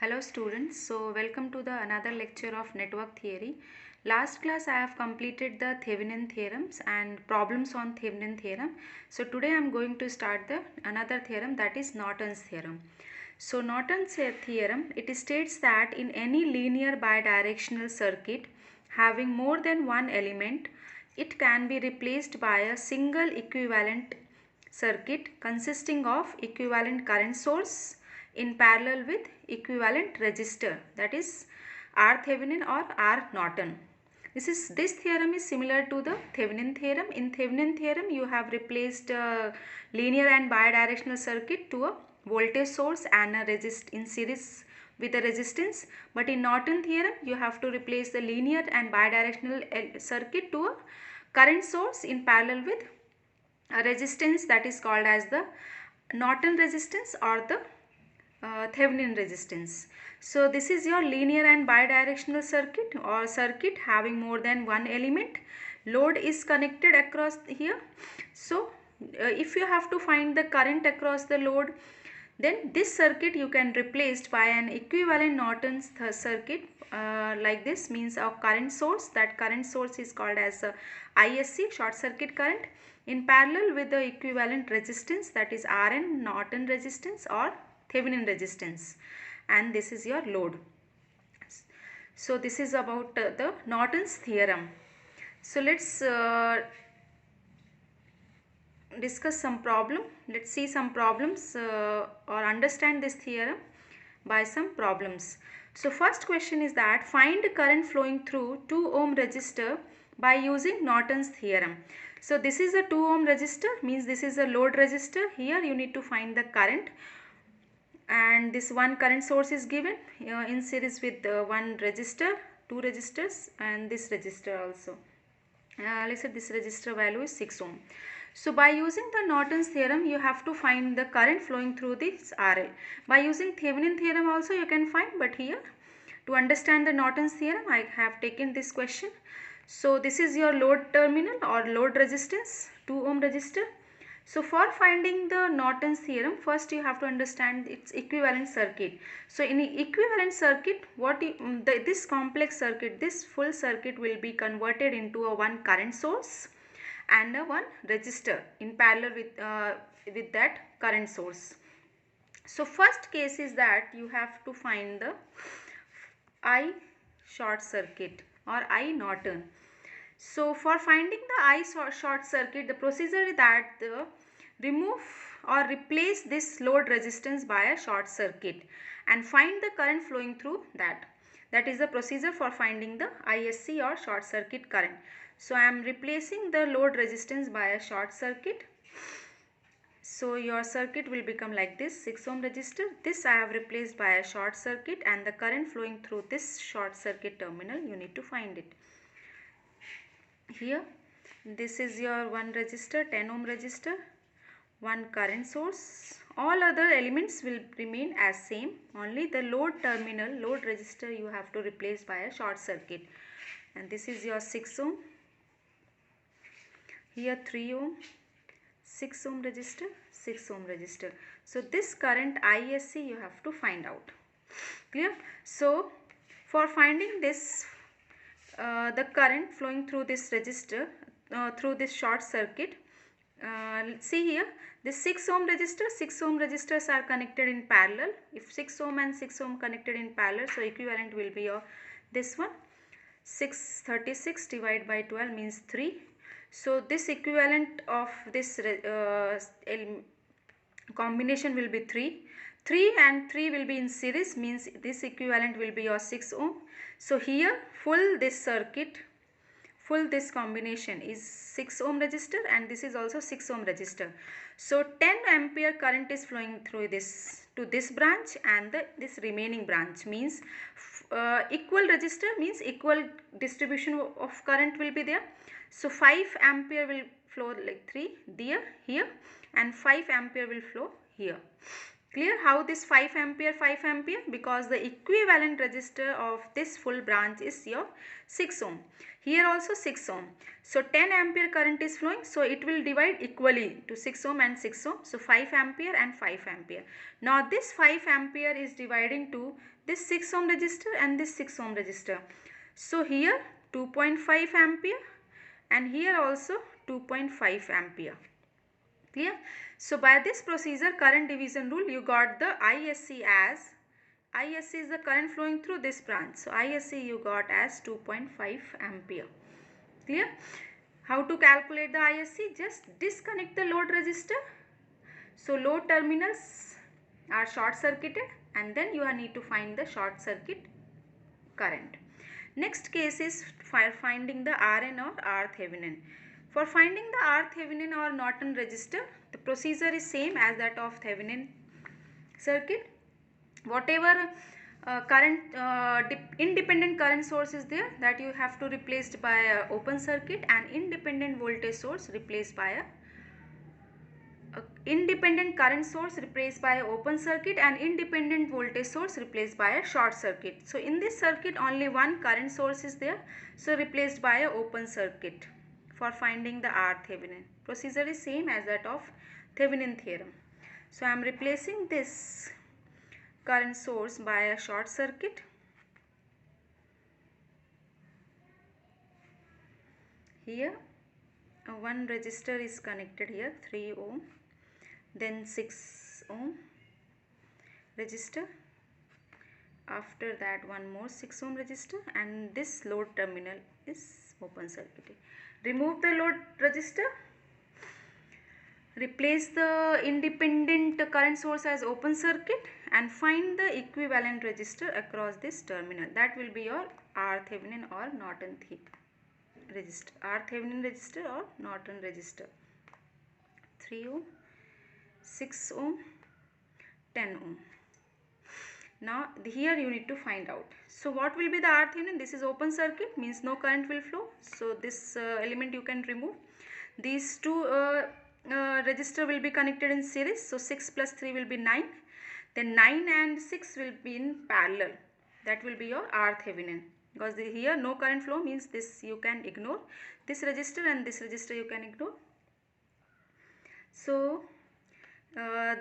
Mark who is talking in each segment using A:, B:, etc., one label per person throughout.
A: Hello students, so welcome to the another lecture of network theory. Last class I have completed the Thevenin theorems and problems on Thevenin theorem. So today I am going to start the another theorem, that is Norton's theorem. So Norton's theorem, it states that in any linear bidirectional circuit having more than one element, it can be replaced by a single equivalent circuit consisting of equivalent current source in parallel with equivalent resistor, that is R Thevenin or R Norton. This theorem is similar to the Thevenin theorem. In Thevenin theorem you have replaced a linear and bidirectional circuit to a voltage source and a resist in series with a resistance, but in Norton theorem you have to replace the linear and bidirectional circuit to a current source in parallel with a resistance, that is called as the Norton resistance or the Thevenin resistance. So this is your linear and bidirectional circuit or circuit having more than one element. Load is connected across here. So if you have to find the current across the load, then this circuit you can replace by an equivalent Norton's circuit like this, means a current source. That current source is called as ISC, short circuit current, in parallel with the equivalent resistance, that is RN, Norton resistance or Thevenin resistance, and this is your load. So this is about the Norton's theorem. So let's discuss some problem. Let's see some problems or understand this theorem by some problems. So first question is that find current flowing through 2 ohm resistor by using Norton's theorem. So this is a 2 ohm resistor, means this is a load resistor. Here you need to find the current, and this one current source is given in series with one resistor, two resistors, and this resistor also. Let's say this resistor value is 6 ohm. So by using the Norton's theorem you have to find the current flowing through this RL. By using Thevenin theorem also you can find, but here to understand the Norton's theorem I have taken this question. So this is your load terminal or load resistance, 2 ohm resistor. So for finding the Norton's theorem, first you have to understand its equivalent circuit. So in equivalent circuit, this complex circuit, this full circuit will be converted into a one current source and a one resistor in parallel with that current source. So first case is that you have to find the I short circuit or I Norton. So for finding the I short circuit, the procedure is that remove or replace this load resistance by a short circuit and find the current flowing through that. That is the procedure for finding the ISC or short circuit current. So I am replacing the load resistance by a short circuit. So your circuit will become like this, 6 ohm resistor. This I have replaced by a short circuit, and the current flowing through this short circuit terminal you need to find it. Here this is your one resistor, 10 ohm resistor, one current source. All other elements will remain as same, only the load terminal, load resistor you have to replace by a short circuit. And this is your 6 ohm, here 3 ohm, 6 ohm resistor, 6 ohm resistor. So this current ISC you have to find out. Clear? So for finding this the current flowing through this resistor through this short circuit, let's see here, this 6 ohm resistor, 6 ohm resistors are connected in parallel. If 6 ohm and 6 ohm connected in parallel, so equivalent will be your this one, 636 divided by 12 means 3. So this equivalent of this combination will be 3. 3 and 3 will be in series, means this equivalent will be your 6 ohm. So here full this circuit, full this combination is 6 ohm resistor, and this is also 6 ohm resistor. So 10 ampere current is flowing through this to this branch, and this remaining branch means equal resistor, means equal distribution of current will be there. So 5 ampere will flow like 3 there here, and 5 ampere will flow here. Clear how this 5 ampere, because the equivalent resistor of this full branch is your 6 ohm. Here also 6 ohm. So 10 ampere current is flowing, so it will divide equally to 6 ohm and 6 ohm. So 5 ampere and 5 ampere. Now this 5 ampere is dividing to this 6 ohm resistor and this 6 ohm resistor. So here 2.5 ampere and here also 2.5 ampere. Clear? So by this procedure, current division rule, you got the ISC as, ISC is the current flowing through this branch. So ISC you got as 2.5 ampere. Clear? How to calculate the ISC? Just disconnect the load resistor. So load terminals are short circuited and then you need to find the short circuit current. Next case is finding the RN or R Thevenin. For finding the R Thevenin or Norton resistor, the procedure is same as that of Thevenin circuit. Whatever independent current source is there, that you have to replace by a open circuit, and independent voltage source replaced by a independent current source replaced by a open circuit, and independent voltage source replaced by a short circuit. So in this circuit only one current source is there, so replaced by a open circuit for finding the R Thevenin. Procedure is same as that of Thevenin theorem. So I am replacing this current source by a short circuit. Here one resistor is connected here, 3 ohm, then 6 ohm resistor, after that one more 6 ohm resistor, and this load terminal is open circuit. Remove the load resistor, replace the independent current source as open circuit, and find the equivalent resistor across this terminal. That will be your R Thevenin or Norton resistor, R Thevenin resistor or Norton resistor. 3 ohm, 6 ohm, 10 ohm. Now here you need to find out. So what will be the R Thevenin? This is open circuit, means no current will flow. So this element you can remove. These two resistor will be connected in series. So 6 plus 3 will be 9. Then 9 and 6 will be in parallel. That will be your R Thevenin. Because here no current flow, means this you can ignore. This resistor and this resistor you can ignore. So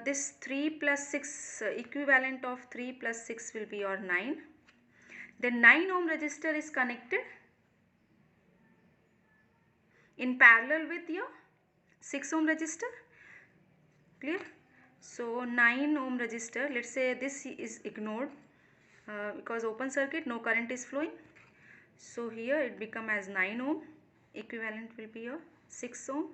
A: this 3 plus 6, equivalent of 3 plus 6 will be your 9. Then 9 ohm resistor is connected in parallel with your 6 ohm resistor. Clear? So 9 ohm resistor, let's say this is ignored because open circuit, no current is flowing. So here it become as 9 ohm, equivalent will be your 6 ohm.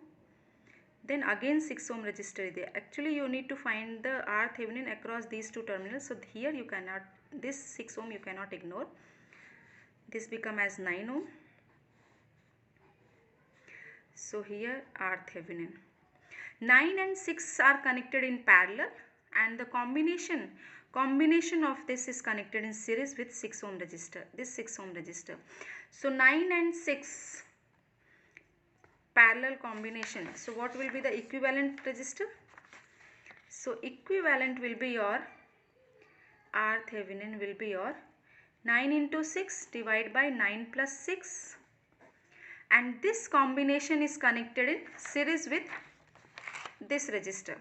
A: Then again 6 ohm resistor is there. Actually you need to find the R Thevenin across these two terminals. So here you cannot, this 6 ohm you cannot ignore. This become as 9 ohm. So here R Thevenin. 9 and 6 are connected in parallel, and the combination of this is connected in series with 6 ohm resistor, this 6 ohm resistor. So 9 and 6 parallel combination. So what will be the equivalent resistor? So equivalent will be your R Thevenin will be your 9 into 6 divided by 9 plus 6, and this combination is connected in series with this resistor,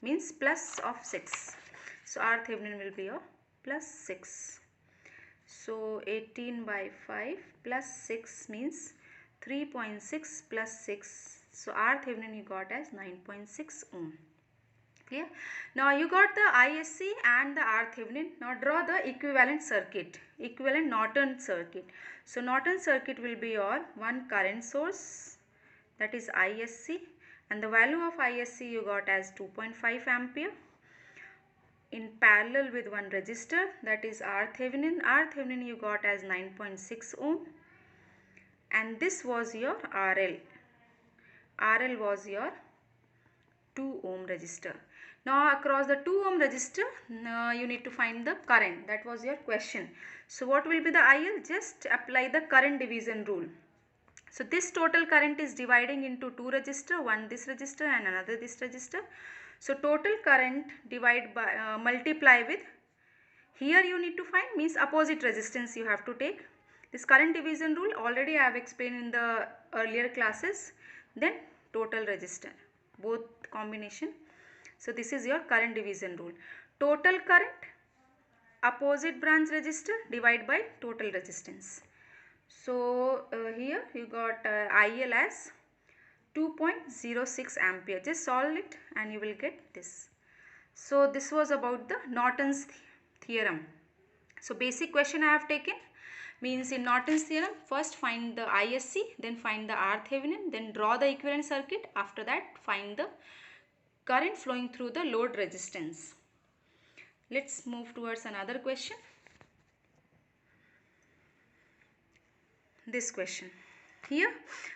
A: means plus of 6. So R Thevenin will be your plus 6. So 18 by 5 plus 6 means 3.6 plus 6. So R Thevenin you got as 9.6 ohm. Clear? Now you got the ISC and the R Thevenin. Now draw the equivalent circuit, equivalent Norton circuit. So Norton circuit will be your one current source, that is ISC, and the value of ISC you got as 2.5 ampere in parallel with one resistor, that is R Thevenin. R Thevenin you got as 9.6 ohm, and this was your RL. RL was your 2 ohm resistor. Now across the 2 ohm resistor you need to find the current. That was your question. So what will be the IL? Just apply the current division rule. So this total current is dividing into two resistor, one this resistor and another this resistor. So total current divide by multiply with, here you need to find means opposite resistance you have to take. This current division rule already I have explained in the earlier classes. Then total resistor, both combination. So this is your current division rule. Total current opposite branch resistor divide by total resistance. So here you got IL as 2.06 ampere. Just solve it and you will get this. So this was about the Norton's theorem. So basic question I have taken means in Norton's theorem, first find the ISC, then find the RThevenin, then draw the equivalent circuit. After that find the current flowing through the load resistance. Let's move towards another question. This question. Here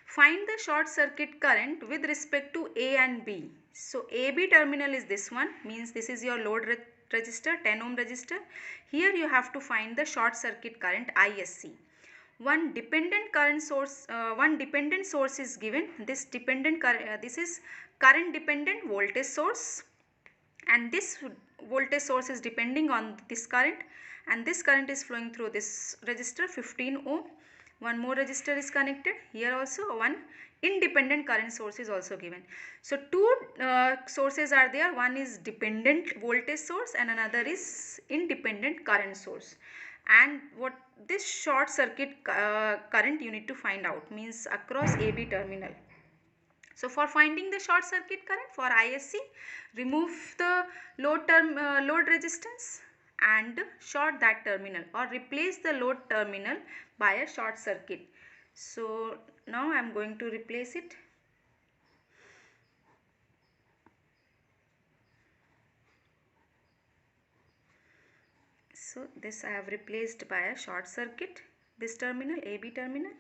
A: find the short circuit current with respect to A and B. So AB terminal is this one, means this is your load resistor, 10 ohm resistor. Here you have to find the short circuit current ISC. One dependent current source, one dependent source is given. This dependent this is current dependent voltage source, and this voltage source is depending on this current, and this current is flowing through this resistor 15 ohm. One more resistor is connected. Here also one independent current source is also given. So two sources are there. One is dependent voltage source and another is independent current source. And what this short circuit current you need to find out, means across AB terminal. So for finding the short circuit current for ISC, remove the load resistance and short that terminal, or replace the load terminal by a short circuit. So now I am going to replace it. So this I have replaced by a short circuit, this terminal, AB terminal,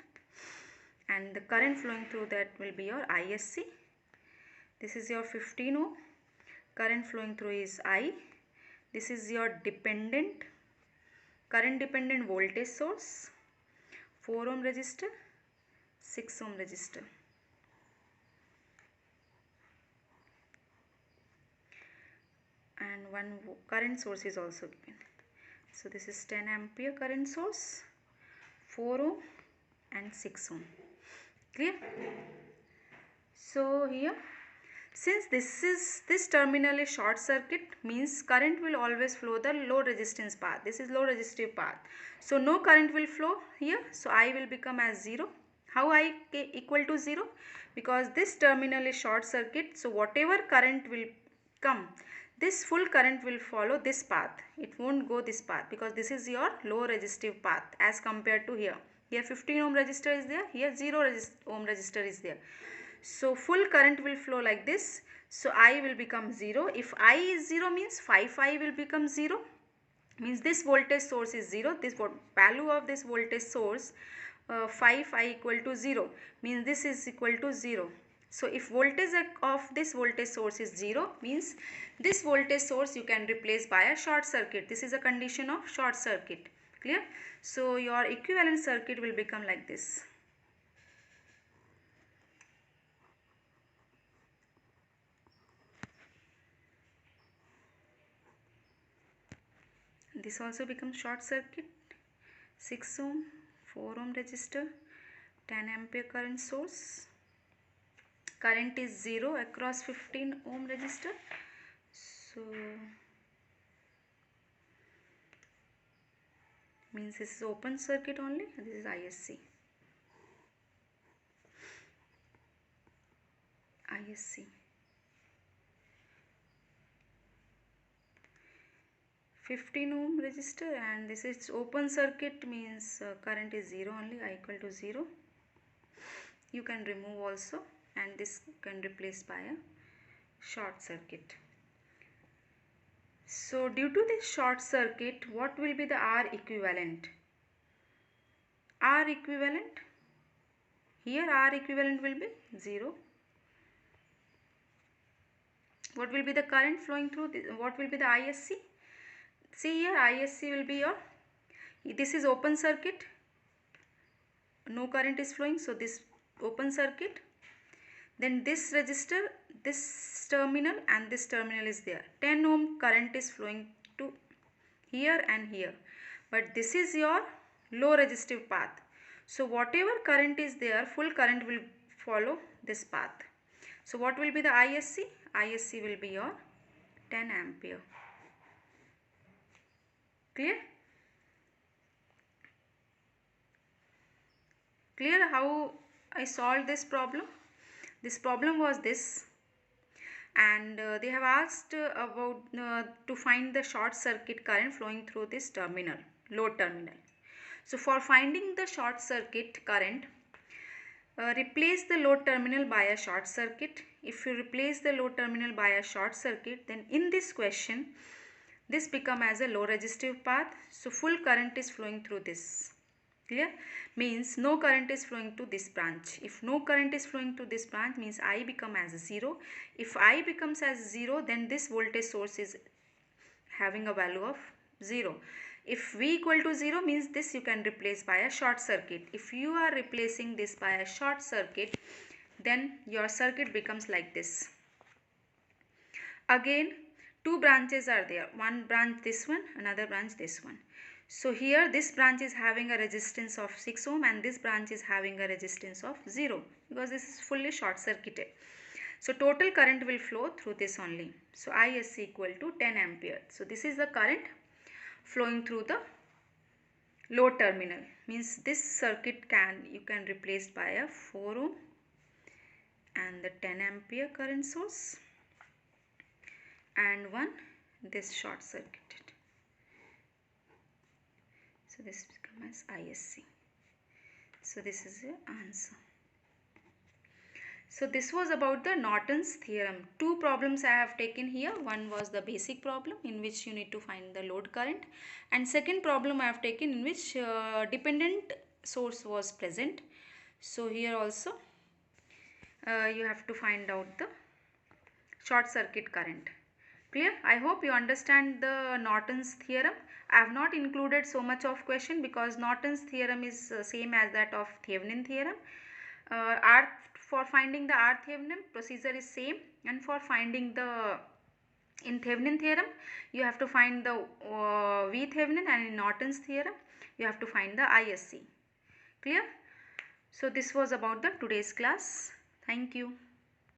A: and the current flowing through that will be your ISC. This is your 15 ohm. Current flowing through is I. This is your dependent, current dependent voltage source, 4 ohm resistor, 6 ohm resistor. And one current source is also given. So this is 10 ampere current source, 4 ohm and 6 ohm. Clear? So here, since this terminal is short circuit, means current will always flow the low resistance path. This is low resistive path. So no current will flow here. So I will become as 0. How I equal to 0? Because this terminal is short circuit. So whatever current will come, this full current will follow this path. It won't go this path because this is your low resistive path as compared to here. Here 15 ohm resistor is there. Here 0 ohm resistor is there. So full current will flow like this. So I will become 0. If I is 0 means 5I will become 0. Means this voltage source is 0. This value of this voltage source 5I equal to 0. Means this is equal to 0. So if voltage of this voltage source is 0, means this voltage source you can replace by a short circuit. This is a condition of short circuit. Clear? So your equivalent circuit will become like this. This also becomes short circuit. 6 ohm, 4 ohm resistor, 10 ampere current source. Current is 0 across 15 ohm resistor. So means this is open circuit only. This is ISC. ISC. 15 ohm resistor, and this is open circuit, means current is 0 only, I equal to 0. You can remove also, and this can replace by a short circuit. So due to this short circuit, what will be the R equivalent? R equivalent, here R equivalent will be 0. What will be the current flowing through this? What will be the ISC? See here, ISC will be your, this is open circuit, no current is flowing, so this open circuit. then this resistor, this terminal and this terminal is there. 10 ohm current is flowing to here and here, but this is your low resistive path. So whatever current is there, full current will follow this path. So what will be the ISC? ISC will be your 10 ampere. Clear? Clear how I solved this problem? This problem was this, and they have asked about to find the short circuit current flowing through this terminal, load terminal. So for finding the short circuit current, replace the load terminal by a short circuit. If you replace the load terminal by a short circuit, then in this question this become as a low resistive path, so full current is flowing through this. Clear? Means no current is flowing to this branch. If no current is flowing to this branch, means I become as 0. If I becomes as 0, then this voltage source is having a value of 0. If V equal to 0, means this you can replace by a short circuit. If you are replacing this by a short circuit, then your circuit becomes like this. Again, two branches are there. One branch this one, another branch this one. So here this branch is having a resistance of 6 ohm and this branch is having a resistance of 0, because this is fully short circuited. So total current will flow through this only. So ISC equal to 10 ampere. So this is the current flowing through the load terminal. Means this circuit you can replace by a 4 ohm and the 10 ampere current source, and one this short circuited. So this becomes as ISC. So this is the answer. So this was about the Norton's theorem. Two problems I have taken here. One was the basic problem in which you need to find the load current, and second problem I have taken in which dependent source was present. So here also you have to find out the short circuit current. Clear? I hope you understand the Norton's theorem. I have not included so much of question because Norton's theorem is same as that of Thevenin theorem. For finding the R Thevenin procedure is same, and for finding the in Thevenin theorem you have to find the V Thevenin, and in Norton's theorem you have to find the ISC. Clear? So this was about the today's class. Thank you.